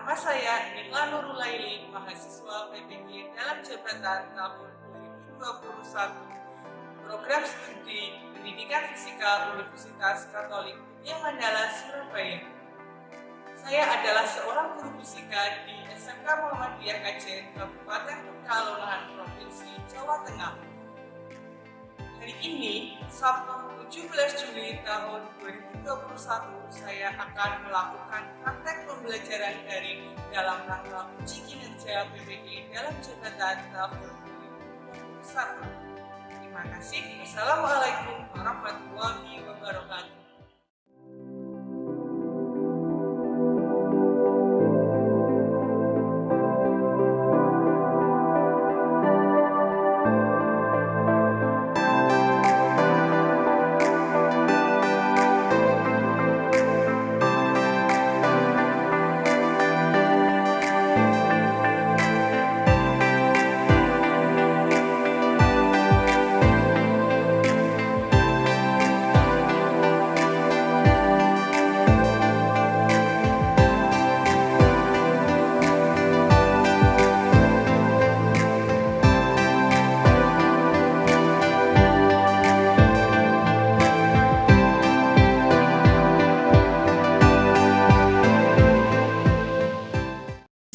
Nama saya Nila Nurulaili, mahasiswa PPG dalam jabatan tahun 2021, program studi Pendidikan Fisika Universitas Katolik Widya Mandala, Surabaya. Saya adalah seorang guru fisika di SMK Muhammadiyah Aceh, Kabupaten Pekalongan, Provinsi Jawa Tengah. Hari ini, Sabtu 17 Juli tahun 2021, saya akan melakukan praktek pembelajaran daring dalam rangka uji kinerja PPG dalam jabatan tahun 2021. Terima kasih. Wassalamualaikum warahmatullahi wabarakatuh.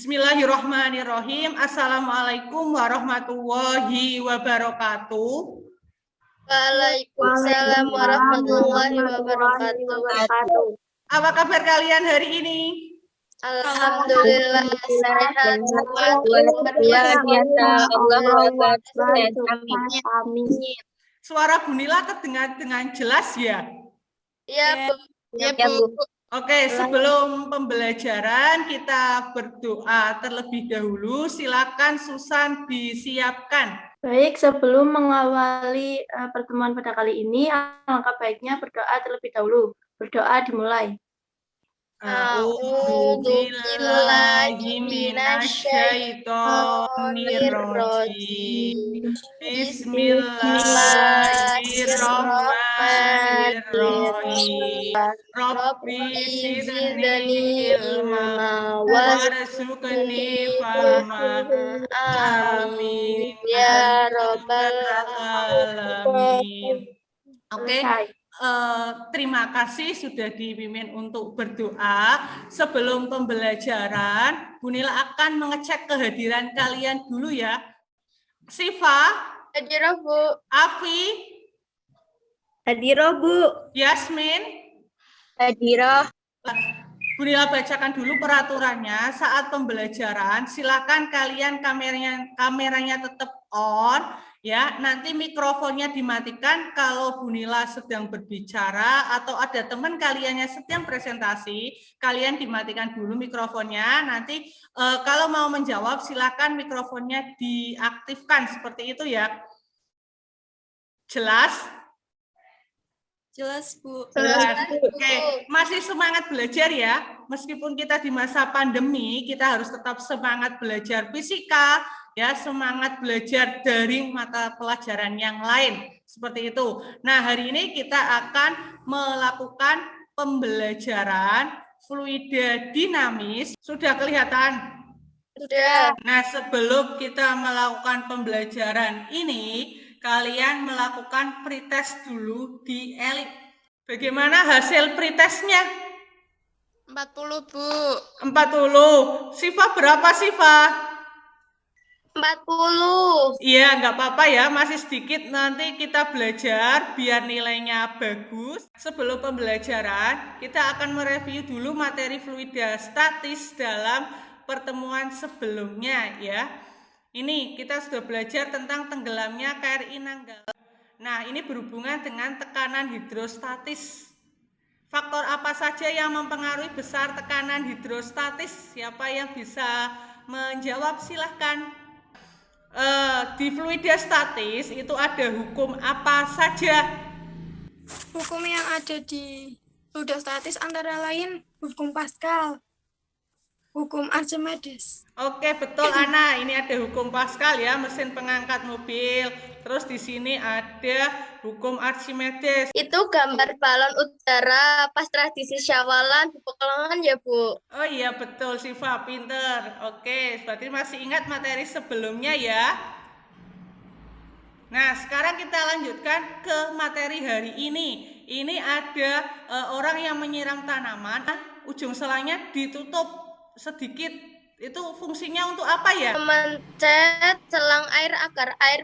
Bismillahirrahmanirrahim. Assalamualaikum warahmatullahi wabarakatuh. Waalaikumsalam warahmatullahi wabarakatuh. Apa kabar kalian hari ini? Alhamdulillah sehat. Amin. Suara Bu Nila terdengar dengan jelas ya? Ya, Bu. Ya, Bu. Oke, sebelum pembelajaran kita berdoa terlebih dahulu. Silakan Susan disiapkan. Baik, sebelum mengawali pertemuan pada kali ini, alangkah baiknya berdoa terlebih dahulu. Berdoa dimulai. A'udzubillahi minasyaitonirrajim. Bismillahirrahmanirrahim. Rabbi zidni ilma warzuqni fahma. Amin Ya Rabbal alamin. Oke. Terima kasih sudah dipimpin untuk berdoa. Sebelum pembelajaran, Bu Nila akan mengecek kehadiran kalian dulu ya. Siva, Hadirah, Bu. Afi, Hadirah, Bu. Yasmin, Hadirah. Bu Nila bacakan dulu peraturannya. Saat pembelajaran, silakan kalian kameranya tetap on. Ya, nanti mikrofonnya dimatikan kalau Bu Nila sedang berbicara atau ada teman kalian yang sedang presentasi, kalian dimatikan dulu mikrofonnya. Nanti kalau mau menjawab silakan mikrofonnya diaktifkan seperti itu ya. Jelas? Jelas, Bu. Jelas. Oke, masih semangat belajar ya. Meskipun kita di masa pandemi, kita harus tetap semangat belajar fisika, ya, semangat belajar dari mata pelajaran yang lain. Seperti itu. Nah, hari ini kita akan melakukan pembelajaran fluida dinamis. Sudah kelihatan? Sudah. Nah, sebelum kita melakukan pembelajaran ini, kalian melakukan pretest dulu di ELIP. Bagaimana hasil pretestnya? 40, Bu. 40. Siva berapa, Siva? 40. Iya, nggak apa-apa ya, masih sedikit. Nanti kita belajar biar nilainya bagus. Sebelum pembelajaran, kita akan mereview dulu materi fluida statis dalam pertemuan sebelumnya ya. Ini kita sudah belajar tentang tenggelamnya KRI Nanggala. Nah, ini berhubungan dengan tekanan hidrostatis. Faktor apa saja yang mempengaruhi besar tekanan hidrostatis? Siapa yang bisa menjawab? Silahkan. Di fluida statis itu ada hukum apa saja? Hukum yang ada di fluida statis antara lain hukum Pascal. Hukum Archimedes. Oke, betul Ana. Ini ada hukum Pascal ya, mesin pengangkat mobil. Terus di sini ada hukum Archimedes. Itu gambar balon udara pas tradisi Syawalan di Pekalongan ya, Bu? Oh iya betul, Siva, pinter. Oke, berarti masih ingat materi sebelumnya ya. Nah, sekarang kita lanjutkan ke materi hari ini. Ini ada orang yang menyiram tanaman, ujung selangnya ditutup sedikit. Itu fungsinya untuk apa ya? Memencet selang air agar air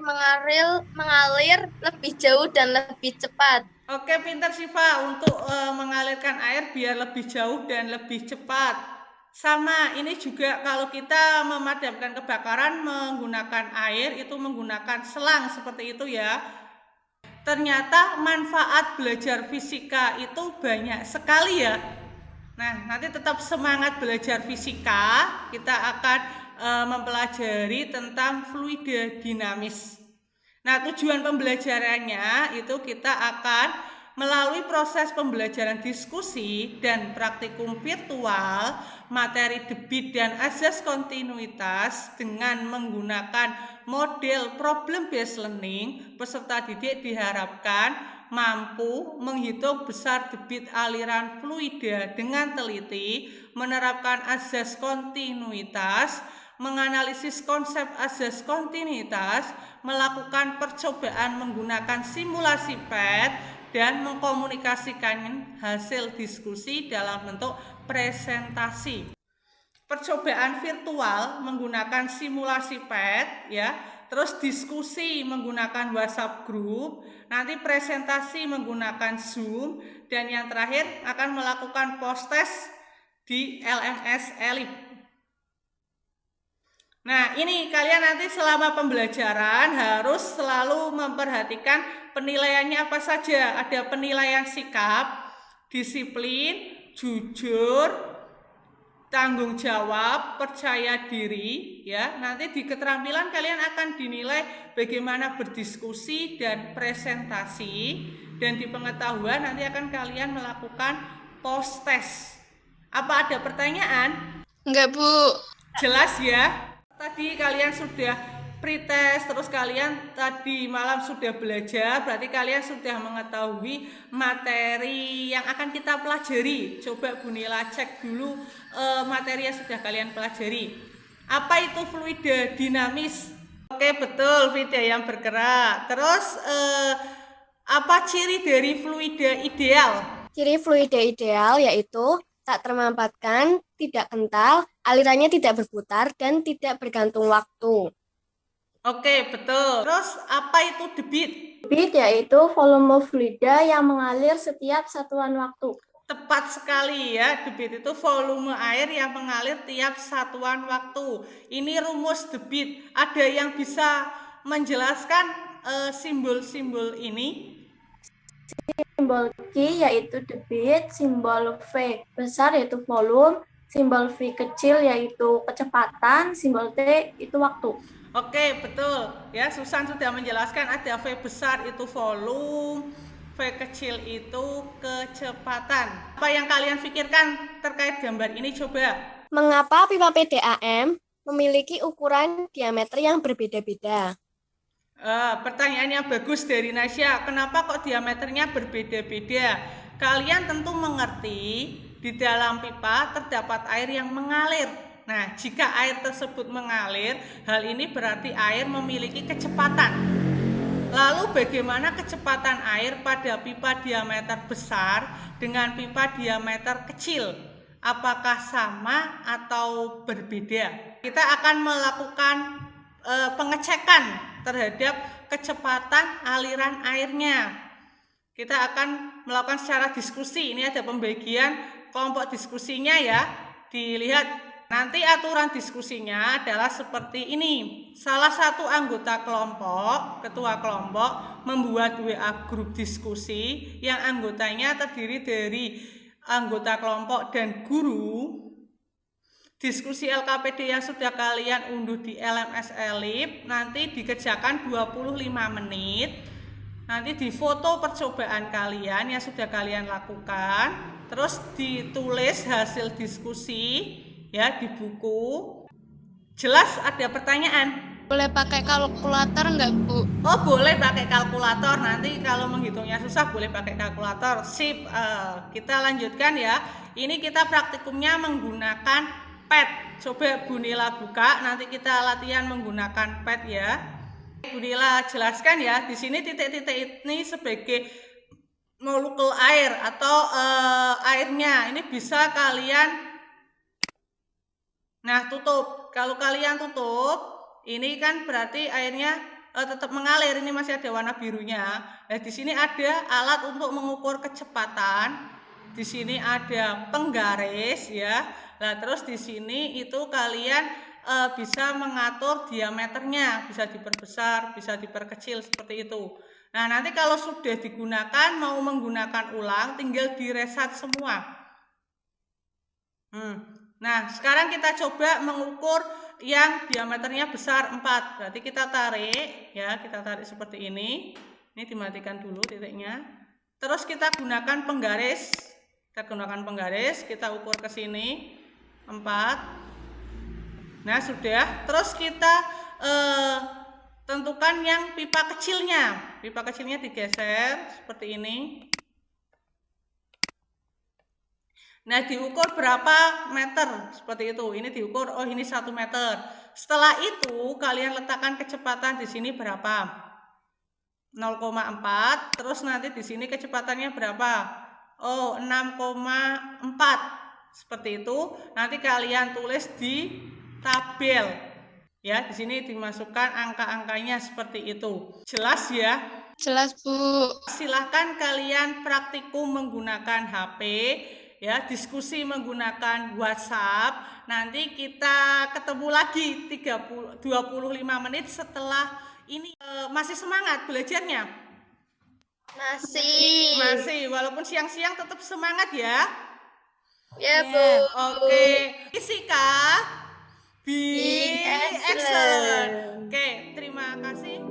mengalir lebih jauh dan lebih cepat. Oke, pintar Siva, untuk mengalirkan air biar lebih jauh dan lebih cepat. Sama, ini juga kalau kita memadamkan kebakaran menggunakan air, itu menggunakan selang seperti itu ya. Ternyata manfaat belajar fisika itu banyak sekali ya. Nah, nanti tetap semangat belajar fisika, kita akan mempelajari tentang fluida dinamis. Nah, tujuan pembelajarannya itu kita akan melalui proses pembelajaran diskusi dan praktikum virtual, materi debit dan azas kontinuitas dengan menggunakan model problem based learning, peserta didik diharapkan mampu menghitung besar debit aliran fluida dengan teliti, menerapkan azas kontinuitas, menganalisis konsep azas kontinuitas, melakukan percobaan menggunakan simulasi PET, dan mengkomunikasikan hasil diskusi dalam bentuk presentasi. Percobaan virtual menggunakan simulasi PET ya, terus diskusi menggunakan WhatsApp group, nanti presentasi menggunakan Zoom, dan yang terakhir akan melakukan post-test di LMS Elip. Nah, ini kalian nanti selama pembelajaran harus selalu memperhatikan penilaiannya apa saja. Ada penilaian sikap, disiplin, jujur, tanggung jawab, percaya diri ya. Nanti di keterampilan kalian akan dinilai bagaimana berdiskusi dan presentasi, dan di pengetahuan nanti akan kalian melakukan post test. Apa ada pertanyaan? Enggak, Bu. Jelas ya? Tadi kalian sudah pretest, terus kalian tadi malam sudah belajar, berarti kalian sudah mengetahui materi yang akan kita pelajari. Coba Bu Nila cek dulu materi yang sudah kalian pelajari. Apa itu fluida dinamis? Oke, betul, fluida yang bergerak. Terus apa ciri dari fluida ideal? Ciri fluida ideal yaitu tak termampatkan, tidak kental, alirannya tidak berputar, dan tidak bergantung waktu. Oke, betul. Terus apa itu debit? Debit yaitu volume fluida yang mengalir setiap satuan waktu. Tepat sekali ya, debit itu volume air yang mengalir tiap satuan waktu. Ini rumus debit. Ada yang bisa menjelaskan simbol-simbol ini? Simbol Q yaitu debit, simbol V besar yaitu volume, simbol V kecil yaitu kecepatan, simbol T itu waktu. Oke, betul. Ya, Susan sudah menjelaskan ada V besar itu volume, V kecil itu kecepatan. Apa yang kalian pikirkan terkait gambar ini coba? Mengapa pipa PDAM memiliki ukuran diameter yang berbeda-beda? Pertanyaannya bagus dari Nasya. Kenapa kok diameternya berbeda-beda? Kalian tentu mengerti di dalam pipa terdapat air yang mengalir. Nah, jika air tersebut mengalir, hal ini berarti air memiliki kecepatan. Lalu bagaimana kecepatan air pada pipa diameter besar dengan pipa diameter kecil? Apakah sama atau berbeda? Kita akan melakukan pengecekan terhadap kecepatan aliran airnya. Kita akan melakukan secara diskusi. Ini ada pembagian kelompok diskusinya ya. Dilihat nanti aturan diskusinya adalah seperti ini. Salah satu anggota kelompok, ketua kelompok, membuat WA grup diskusi yang anggotanya terdiri dari anggota kelompok dan guru. Diskusi LKPD yang sudah kalian unduh di LMS Elip nanti dikerjakan 25 menit. Nanti difoto percobaan kalian yang sudah kalian lakukan. Terus ditulis hasil diskusi ya di buku. Jelas ada pertanyaan? Boleh pakai kalkulator nggak, Bu? Oh, boleh pakai kalkulator. Nanti kalau menghitungnya susah boleh pakai kalkulator. Sip. Kita lanjutkan ya. Ini kita praktikumnya menggunakan pet. Coba Bu Nila buka. Nanti kita latihan menggunakan pet ya. Bu Nila jelaskan ya. Di sini titik-titik ini sebagai molekul air atau airnya. Ini bisa kalian tutup. Kalau kalian tutup, ini kan berarti airnya tetap mengalir. Ini masih ada warna birunya. Nah, di sini ada alat untuk mengukur kecepatan. Di sini ada penggaris ya. Nah, terus di sini itu kalian bisa mengatur diameternya, bisa diperbesar, bisa diperkecil seperti itu. Nah, nanti kalau sudah digunakan, mau menggunakan ulang, tinggal direset semua. Nah, sekarang kita coba mengukur yang diameternya besar 4. Berarti kita tarik ya, kita tarik seperti ini. Ini dimatikan dulu titiknya. Terus kita gunakan penggaris. Kita gunakan penggaris, kita ukur ke sini 4. Nah, sudah. Terus kita tentukan yang pipa kecilnya. Pipa kecilnya digeser seperti ini. Nah, diukur berapa meter seperti itu. Ini diukur, oh ini 1 meter. Setelah itu kalian letakkan kecepatan di sini berapa? 0,4. Terus nanti di sini kecepatannya berapa? Oh, 6,4. Seperti itu. Nanti kalian tulis di tabel. Ya, di sini dimasukkan angka-angkanya seperti itu. Jelas ya? Jelas, Bu. Silahkan kalian praktikum menggunakan HP. Ya, diskusi menggunakan WhatsApp. Nanti kita ketemu lagi 25 menit setelah ini. Masih semangat belajarnya? Masih, walaupun siang-siang tetap semangat ya. Ya, Bu. Oke. Fisika be excellent. Oke, terima kasih.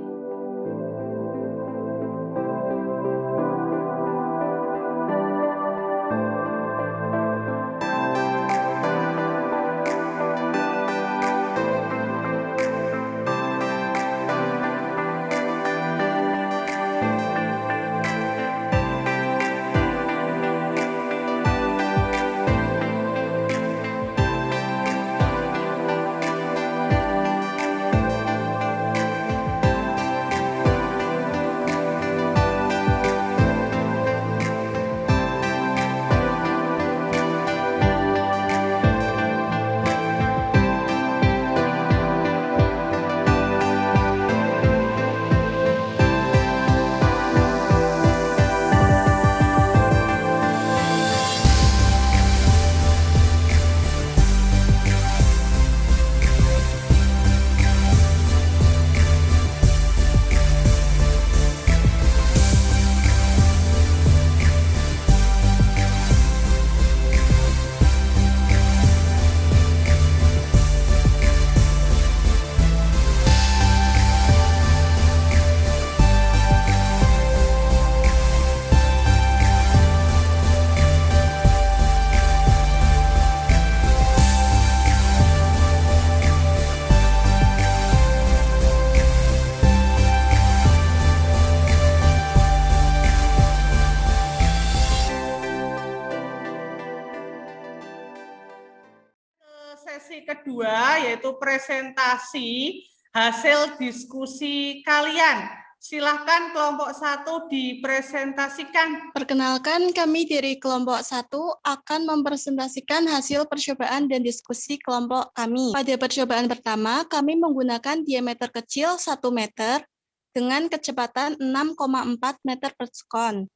Sesi kedua yaitu presentasi hasil diskusi kalian. Silahkan kelompok 1 dipresentasikan. Perkenalkan, kami dari kelompok 1 akan mempresentasikan hasil percobaan dan diskusi kelompok kami. Pada percobaan pertama, kami menggunakan diameter kecil 1 meter dengan kecepatan 6,4 meter per sekon.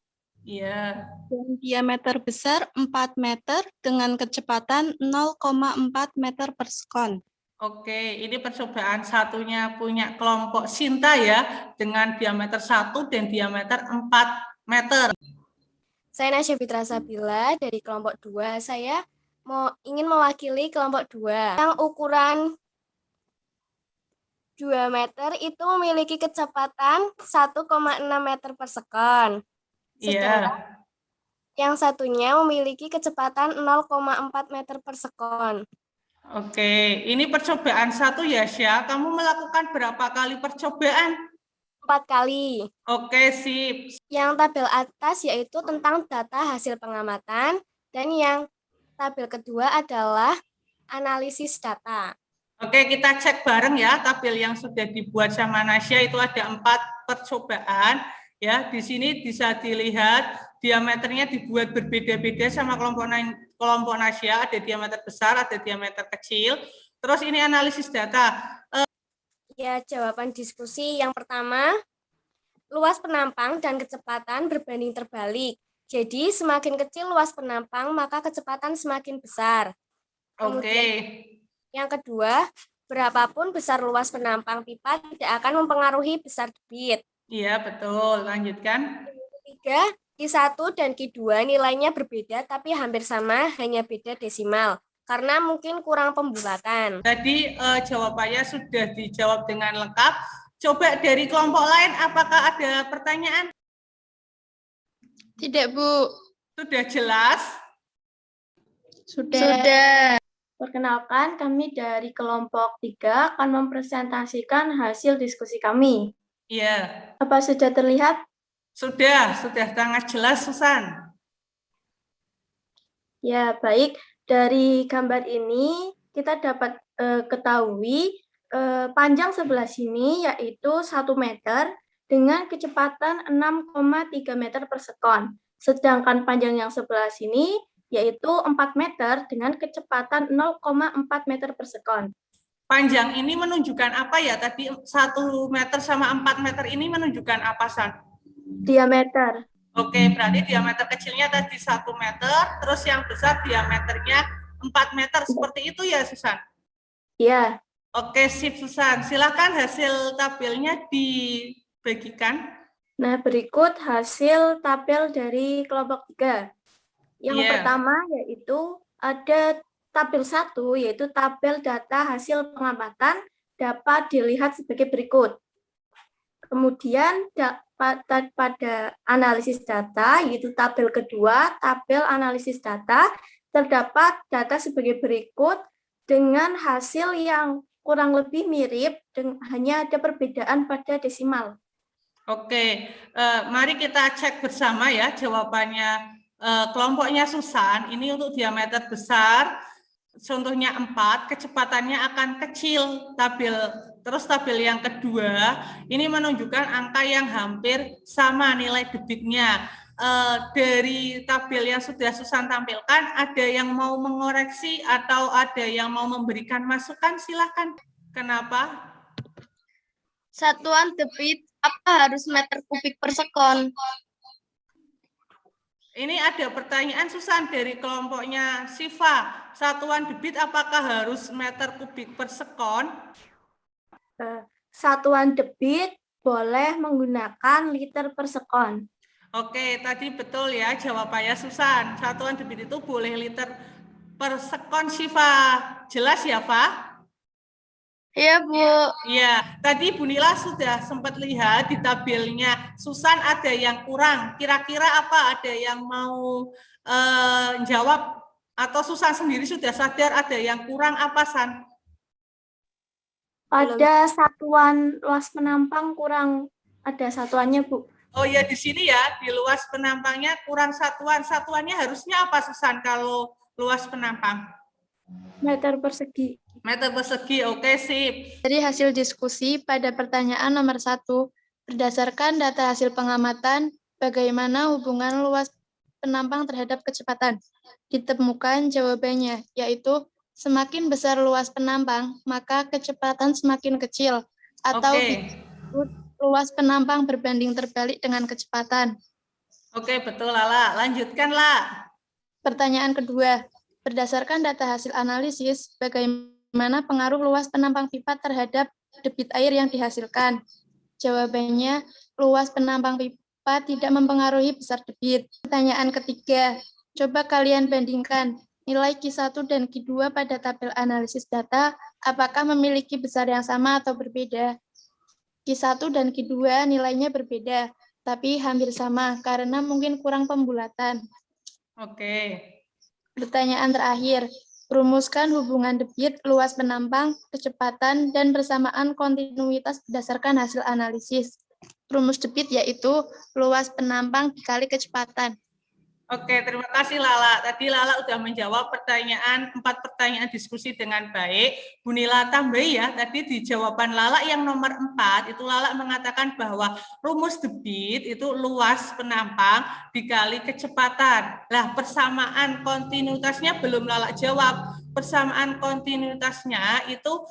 Iya. Dan diameter besar 4 meter dengan kecepatan 0,4 meter per sekon. Oke, ini percobaan satunya punya kelompok Sinta ya, dengan diameter 1 dan diameter 4 meter. Saya Nasya Fitra Sabila dari kelompok 2. Saya ingin mewakili kelompok 2 yang ukuran 2 meter itu memiliki kecepatan 1,6 meter per sekon. Iya. Yang satunya memiliki kecepatan 0,4 meter per sekon. Oke, ini percobaan 1 ya, Syah. Kamu melakukan berapa kali percobaan? 4 kali. Oke, sip. Yang tabel atas yaitu tentang data hasil pengamatan, dan yang tabel kedua adalah analisis data. Oke, kita cek bareng ya tabel yang sudah dibuat sama Nasya. Itu ada 4 percobaan. Ya, di sini bisa dilihat diameternya dibuat berbeda-beda sama kelompok Nasya. Ada diameter besar, ada diameter kecil. Terus ini analisis data. Ya, jawaban diskusi yang pertama, luas penampang dan kecepatan berbanding terbalik. Jadi, semakin kecil luas penampang, maka kecepatan semakin besar. Oke. Yang kedua, berapapun besar luas penampang pipa tidak akan mempengaruhi besar debit. Iya, betul. Lanjutkan. Yang ketiga, Q1 dan Q2 nilainya berbeda tapi hampir sama, hanya beda desimal. Karena mungkin kurang pembulatan. Tadi jawabannya sudah dijawab dengan lengkap. Coba dari kelompok lain, apakah ada pertanyaan? Tidak, Bu. Sudah jelas? Sudah. Perkenalkan, kami dari kelompok 3 akan mempresentasikan hasil diskusi kami. Iya. Apa sudah terlihat? Sudah sangat jelas, Susan. Ya, baik. Dari gambar ini kita dapat ketahui panjang sebelah sini yaitu 1 meter dengan kecepatan 6,3 meter per sekon. Sedangkan panjang yang sebelah sini yaitu 4 meter dengan kecepatan 0,4 meter per sekon. Panjang ini menunjukkan apa ya? Tadi 1 meter sama 4 meter ini menunjukkan apa, San? Diameter. Oke, berarti diameter kecilnya tadi 1 meter, terus yang besar diameternya 4 meter. Seperti itu ya, Susan? Ya. Oke, sip, Susan. Silakan hasil tabelnya dibagikan. Nah, berikut hasil tabel dari kelompok 3. Yang pertama yaitu ada tabel 1, yaitu tabel data hasil pengamatan dapat dilihat sebagai berikut. Kemudian pada analisis data, yaitu tabel kedua, tabel analisis data, terdapat data sebagai berikut dengan hasil yang kurang lebih mirip, hanya ada perbedaan pada desimal. Oke, mari kita cek bersama ya jawabannya. Kelompoknya Susan, ini untuk diameter besar, contohnya 4, kecepatannya akan kecil. Terus tabel yang kedua, ini menunjukkan angka yang hampir sama nilai debitnya. Dari tabel yang sudah Susan tampilkan, ada yang mau mengoreksi atau ada yang mau memberikan masukan? Silakan. Kenapa? Satuan debit apa harus meter kubik per sekon? Ini ada pertanyaan Susan dari kelompoknya Siva. Satuan debit apakah harus meter kubik per sekon? Satuan debit boleh menggunakan liter per sekon. Oke, tadi betul ya jawabannya Susan. Satuan debit itu boleh liter per sekon, Siva. Jelas ya, Pak? Iya, Bu. Iya, tadi Bu Nila sudah sempat lihat di tabelnya Susan ada yang kurang. Kira-kira apa? Ada yang mau jawab? Atau Susan sendiri sudah sadar ada yang kurang apa, San? Pada satuan luas penampang kurang ada satuannya, Bu. Oh ya, di sini ya, di luas penampangnya kurang satuan. Satuannya harusnya apa, Susan, kalau luas penampang? Meter persegi. Meter persegi, oke, sip. Dari hasil diskusi pada pertanyaan nomor 1, berdasarkan data hasil pengamatan, bagaimana hubungan luas penampang terhadap kecepatan? Ditemukan jawabannya, yaitu semakin besar luas penampang, maka kecepatan semakin kecil, atau luas penampang berbanding terbalik dengan kecepatan. Oke, betul, Lala. Lanjutkan, La. Pertanyaan kedua, berdasarkan data hasil analisis, bagaimana pengaruh luas penampang pipa terhadap debit air yang dihasilkan? Jawabannya, luas penampang pipa tidak mempengaruhi besar debit. Pertanyaan ketiga, coba kalian bandingkan nilai Q1 dan Q2 pada tabel analisis data, apakah memiliki besar yang sama atau berbeda? Q1 dan Q2 nilainya berbeda, tapi hampir sama karena mungkin kurang pembulatan. Oke. Pertanyaan terakhir, Rumuskan hubungan debit, luas penampang, kecepatan, dan persamaan kontinuitas berdasarkan hasil analisis. Rumus debit yaitu luas penampang dikali kecepatan. Oke, terima kasih Lala. Tadi Lala udah menjawab 4 pertanyaan diskusi dengan baik. Bu Nila tambahi ya, tadi di jawaban Lala yang nomor 4, itu Lala mengatakan bahwa rumus debit itu luas penampang dikali kecepatan. Nah, persamaan kontinuitasnya belum Lala jawab. Persamaan kontinuitasnya itu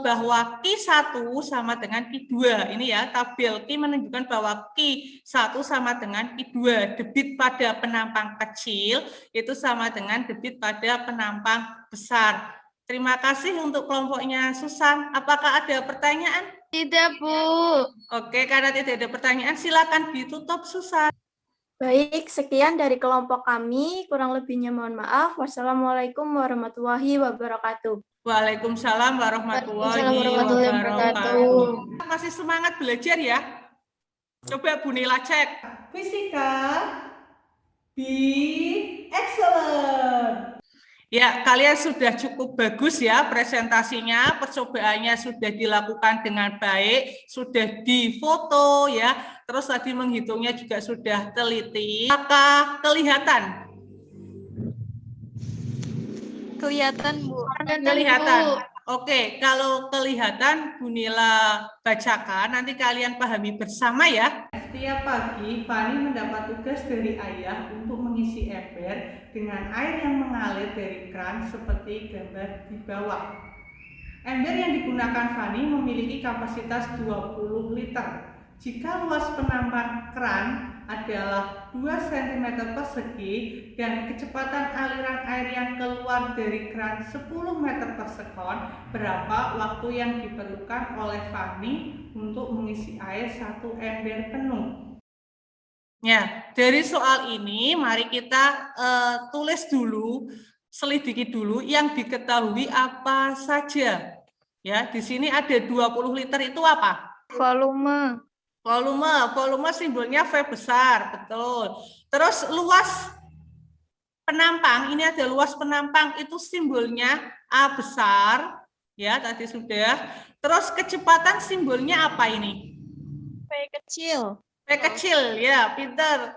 bahwa Q1 sama dengan Q2. Ini ya, tabel Q menunjukkan bahwa Q1 sama dengan Q2. Debit pada penampang kecil itu sama dengan debit pada penampang besar. Terima kasih untuk kelompoknya Susan. Apakah ada pertanyaan? Tidak, Bu. Oke, karena tidak ada pertanyaan, silakan ditutup Susan. Baik, sekian dari kelompok kami. Kurang lebihnya mohon maaf. Wassalamualaikum warahmatullahi wabarakatuh. Waalaikumsalam warahmatullahi wabarakatuh. Masih semangat belajar ya? Coba Bu Nila cek. Fisika B excellent. Ya, kalian sudah cukup bagus ya presentasinya, percobaannya sudah dilakukan dengan baik, sudah difoto ya, terus tadi menghitungnya juga sudah teliti. Apakah kelihatan? Kelihatan, Bu. Kelihatan. Oke, kalau kelihatan Bu Nila bacakan, nanti kalian pahami bersama ya. Setiap pagi, Fani mendapat tugas dari ayah untuk mengisi ember dengan air yang mengalir dari keran seperti gambar di bawah. Ember yang digunakan Fani memiliki kapasitas 20 liter. Jika luas penampang keran adalah 2 cm persegi dan kecepatan aliran air yang keluar dari keran 10 meter per sekon, berapa waktu yang diperlukan oleh Fani untuk mengisi air 1 ember penuh? Ya, dari soal ini mari kita tulis dulu, selidiki dulu yang diketahui apa saja. Ya, di sini ada 20 liter itu apa? Volume. Volume simbolnya V besar, betul. Terus luas penampang, ini ada luas penampang, itu simbolnya A besar, ya tadi sudah. Terus kecepatan simbolnya apa ini? V kecil. V kecil, ya pinter.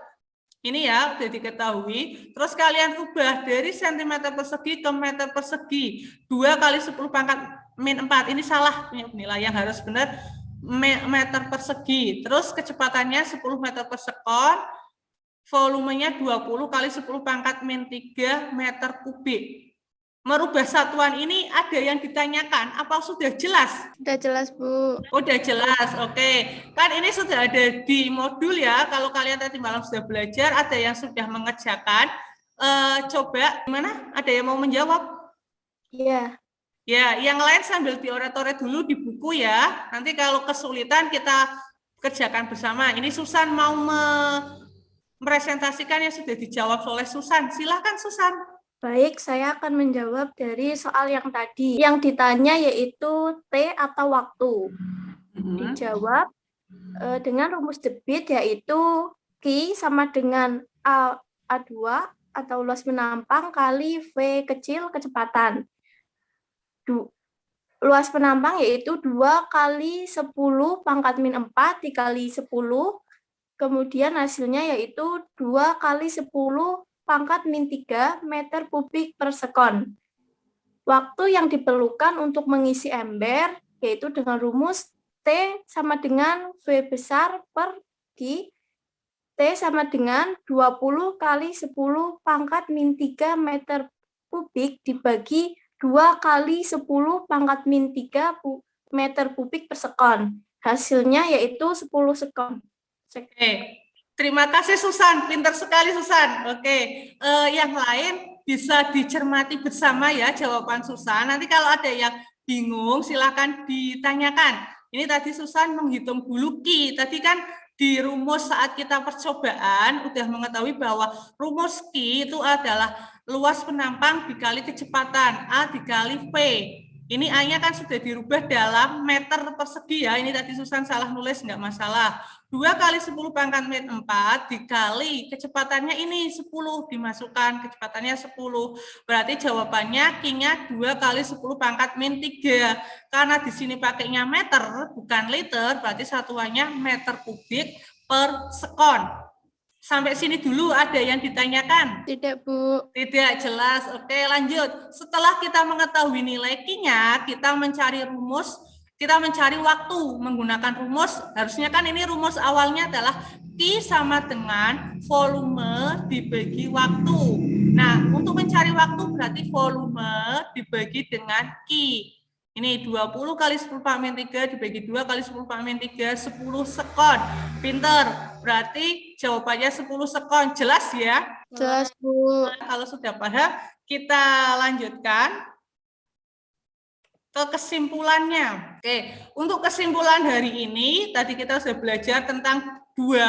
Ini ya udah diketahui. Terus kalian ubah dari cm persegi ke meter persegi. 2 kali 10 pangkat min 4. Ini salah nilai yang harus benar. Meter persegi, terus kecepatannya 10 meter per sekon, volumenya 20 kali 10 pangkat min 3 meter kubik. Merubah satuan ini ada yang ditanyakan, apa sudah jelas? Sudah jelas, Bu. Udah jelas, oke. Kan ini sudah ada di modul ya, kalau kalian tadi malam sudah belajar, ada yang sudah mengerjakan. Coba, gimana? Ada yang mau menjawab? Iya. Ya, yang lain sambil dioret-oret dulu di buku ya. Nanti kalau kesulitan kita kerjakan bersama. Ini Susan mau mepresentasikan yang sudah dijawab oleh Susan. Silahkan Susan. Baik, saya akan menjawab dari soal yang tadi. Yang ditanya yaitu T atau waktu. Dijawab dengan rumus debit yaitu Q sama dengan A2 atau luas penampang kali V kecil kecepatan. Luas penampang yaitu 2 kali 10 pangkat min 4 dikali 10, kemudian hasilnya yaitu 2 kali 10 pangkat min 3 meter kubik per sekon. Waktu yang diperlukan untuk mengisi ember yaitu dengan rumus T sama dengan V besar per Q, T sama dengan 20 kali 10 pangkat min 3 meter kubik dibagi 2 kali 10 pangkat min 3 meter kubik per sekon. Hasilnya yaitu 10 sekon. Oke, terima kasih Susan, pintar sekali Susan. Oke, yang lain bisa dicermati bersama ya jawaban Susan. Nanti kalau ada yang bingung silakan ditanyakan. Ini tadi Susan menghitung dulu Q. Tadi kan di rumus saat kita percobaan udah mengetahui bahwa rumus Q itu adalah luas penampang dikali kecepatan A dikali V. Ini A-nya kan sudah dirubah dalam meter persegi ya. Ini tadi Susan salah nulis, nggak masalah. 2 kali 10 pangkat min 4 dikali kecepatannya ini 10. Dimasukkan kecepatannya 10. Berarti jawabannya Q-nya 2 kali 10 pangkat min 3. Karena di sini pakainya meter, bukan liter, berarti satuannya meter kubik per sekon. Sampai sini dulu ada yang ditanyakan? Tidak, Bu. Tidak, jelas. Oke, lanjut. Setelah kita mengetahui nilai Q-nya, kita mencari rumus, kita mencari waktu menggunakan rumus. Harusnya kan ini rumus awalnya adalah Q sama dengan volume dibagi waktu. Nah, untuk mencari waktu berarti volume dibagi dengan Q. Ini 20 kali 10 pangkat min 3 dibagi 2 kali 10 pangkat min 3, 10 sekon. Pinter. Berarti jawabannya 10 sekon. Jelas ya? Jelas, Bu. Kalau sudah paham, kita lanjutkan ke kesimpulannya. Oke, untuk kesimpulan hari ini, tadi kita sudah belajar tentang 2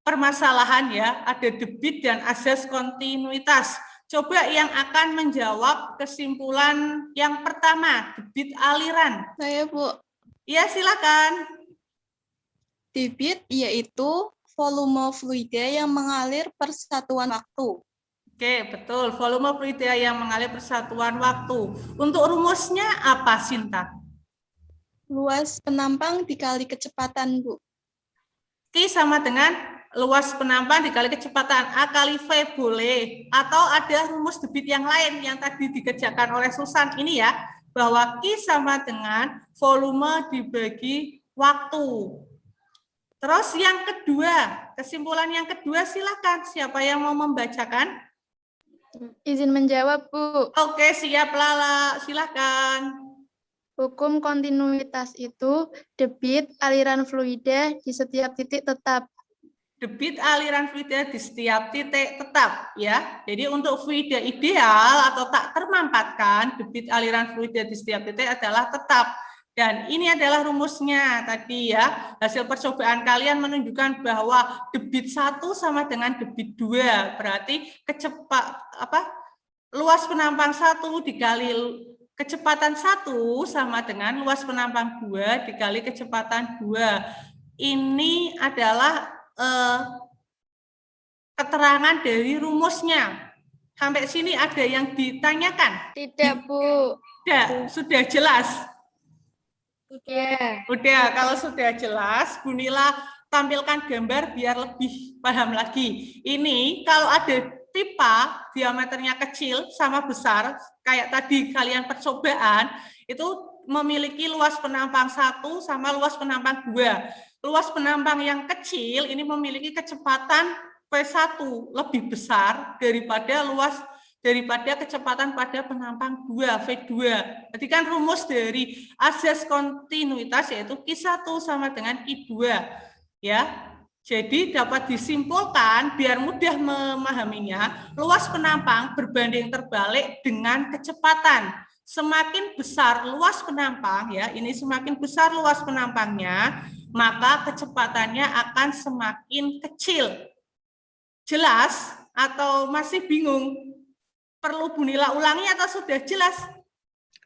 permasalahan ya, ada debit dan asas kontinuitas. Coba yang akan menjawab kesimpulan yang pertama, debit aliran. Saya, Bu. Iya, silakan. Debit yaitu volume fluida yang mengalir per satuan waktu. Oke, betul. Volume fluida yang mengalir per satuan waktu. Untuk rumusnya apa, Sinta? Luas penampang dikali kecepatan, Bu. Q sama dengan luas penampang dikali kecepatan. A kali V boleh. Atau ada rumus debit yang lain yang tadi dikerjakan oleh Susan ini ya. Bahwa Q sama dengan volume dibagi waktu. Terus yang kedua, kesimpulan yang kedua silakan. Siapa yang mau membacakan? Izin menjawab, Bu. Oke, siap Lala. Silakan. Hukum kontinuitas itu debit aliran fluida di setiap titik tetap. Debit aliran fluida di setiap titik tetap ya. Jadi untuk fluida ideal atau tak termampatkan, debit aliran fluida di setiap titik adalah tetap. Dan ini adalah rumusnya tadi ya. Hasil percobaan kalian menunjukkan bahwa debit 1 sama dengan debit 2. Berarti luas penampang 1 dikali kecepatan 1 sama dengan luas penampang 2 dikali kecepatan 2. Ini adalah keterangan dari rumusnya. Sampai sini ada yang ditanyakan? Tidak, Bu. Tidak, sudah jelas? Iya. Udah, kalau sudah jelas, Bu Nila tampilkan gambar biar lebih paham lagi. Ini kalau ada pipa diameternya kecil sama besar, kayak tadi kalian percobaan, itu memiliki luas penampang 1 sama luas penampang 2. Luas penampang yang kecil ini memiliki kecepatan V1 lebih besar daripada kecepatan pada penampang 2 V2. Jadi kan rumus dari asas kontinuitas yaitu Q1 sama dengan Q2 ya. Jadi dapat disimpulkan biar mudah memahaminya, luas penampang berbanding terbalik dengan kecepatan. Semakin besar luas penampang ya, ini semakin besar luas penampangnya, maka kecepatannya akan semakin kecil. Jelas atau masih bingung? Perlu Bu Nila ulangi atau sudah jelas?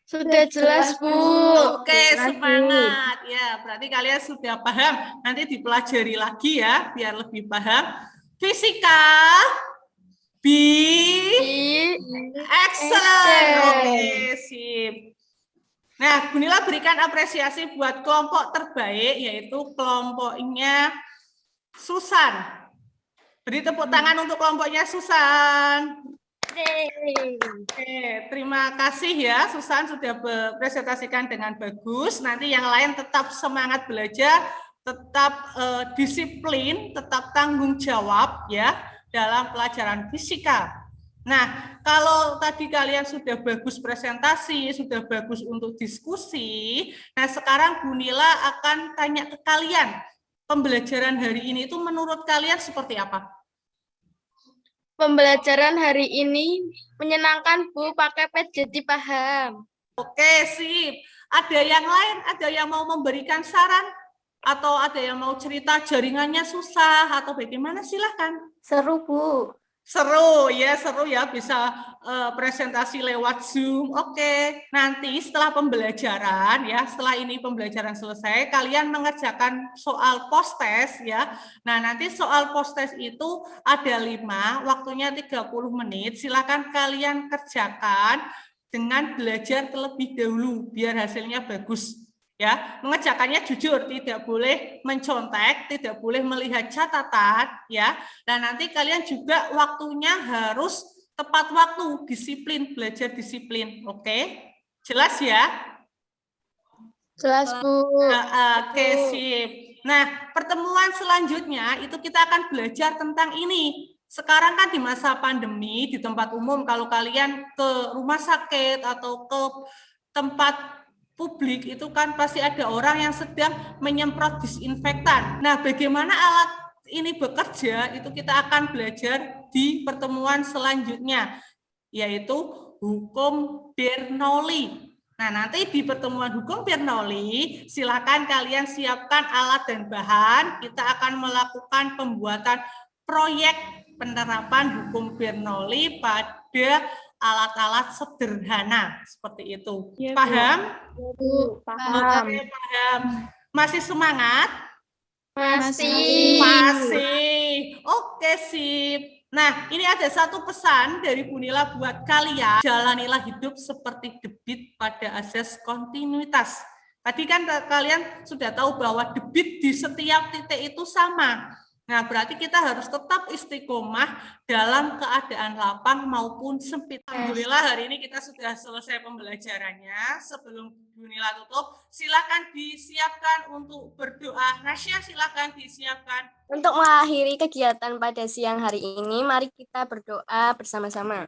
Sudah jelas, Bu. Oke, semangat. Ya, berarti kalian sudah paham. Nanti dipelajari lagi ya, biar lebih paham. Fisika B. Excellent. Oke, sip. Nah, Bu Nila berikan apresiasi buat kelompok terbaik, yaitu kelompoknya Susan. Beri tepuk tangan untuk kelompoknya Susan. Oke, terima kasih ya Susan sudah presentasikan dengan bagus. Nanti yang lain tetap semangat belajar, tetap disiplin, tetap tanggung jawab ya dalam pelajaran fisika. Nah, kalau tadi kalian sudah bagus presentasi, sudah bagus untuk diskusi, nah sekarang Bu Nila akan tanya ke kalian, pembelajaran hari ini itu menurut kalian seperti apa? Pembelajaran hari ini menyenangkan, Bu, pakai pet jadi paham. Oke, sip. Ada yang lain, ada yang mau memberikan saran? Atau ada yang mau cerita jaringannya susah atau bagaimana? Silahkan. Seru, Bu. Seru ya bisa presentasi lewat Zoom. Oke, nanti setelah pembelajaran ya, setelah ini pembelajaran selesai, kalian mengerjakan soal post-test ya. Nah, nanti soal post-test itu ada 5, waktunya 30 menit. Silakan kalian kerjakan dengan belajar terlebih dahulu biar hasilnya bagus. Ya, mengerjakannya jujur, tidak boleh mencontek, tidak boleh melihat catatan, ya. Dan nanti kalian juga waktunya harus tepat waktu, disiplin, belajar disiplin, oke? Jelas ya? Jelas, Bu. Oke, sip. Nah, pertemuan selanjutnya itu kita akan belajar tentang ini. Sekarang kan di masa pandemi, di tempat umum, kalau kalian ke rumah sakit atau ke tempat publik itu kan pasti ada orang yang sedang menyemprot disinfektan. Nah, bagaimana alat ini bekerja itu kita akan belajar di pertemuan selanjutnya, yaitu hukum Bernoulli. Nah, nanti di pertemuan hukum Bernoulli, silakan kalian siapkan alat dan bahan. Kita akan melakukan pembuatan proyek penerapan hukum Bernoulli pada alat-alat sederhana seperti itu. Ya, Bu. Paham? Bu, paham. Oke, paham. Masih semangat? Masih. Masih. Oke, sip. Nah, ini ada satu pesan dari Bu Nila buat kalian. Jalanilah hidup seperti debit pada asas kontinuitas. Tadi kan kalian sudah tahu bahwa debit di setiap titik itu sama. Nah, berarti kita harus tetap istiqomah dalam keadaan lapang maupun sempit. Alhamdulillah hari ini kita sudah selesai pembelajarannya. Sebelum Bu Nila tutup, silakan disiapkan untuk berdoa. Nasya, silakan disiapkan. Untuk mengakhiri kegiatan pada siang hari ini, mari kita berdoa bersama-sama.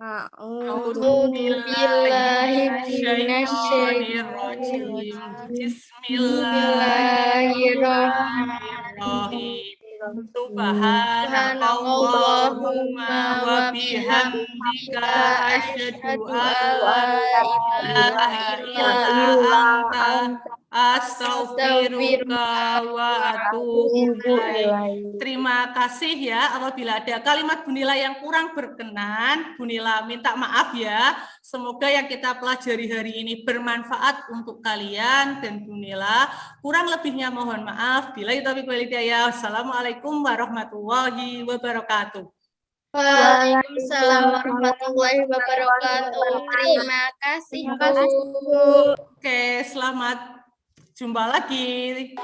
Bismillahirrahmanirrahim. Subhanallahumma wa bihamdika asyhadu an la ilaha illa anta astaghfiruka wa atubu ilaik. Terima kasih ya. Apabila ada kalimat Bu Nila yang kurang berkenan, Bu Nila minta maaf ya. Semoga yang kita pelajari hari ini bermanfaat untuk kalian dan Bu Nila. Kurang lebihnya mohon maaf. Billahi taufiq wal hidayah. Assalamualaikum warahmatullahi wabarakatuh. Waalaikumsalam warahmatullahi wabarakatuh. Terima kasih, Bu. Oke, selamat jumpa lagi.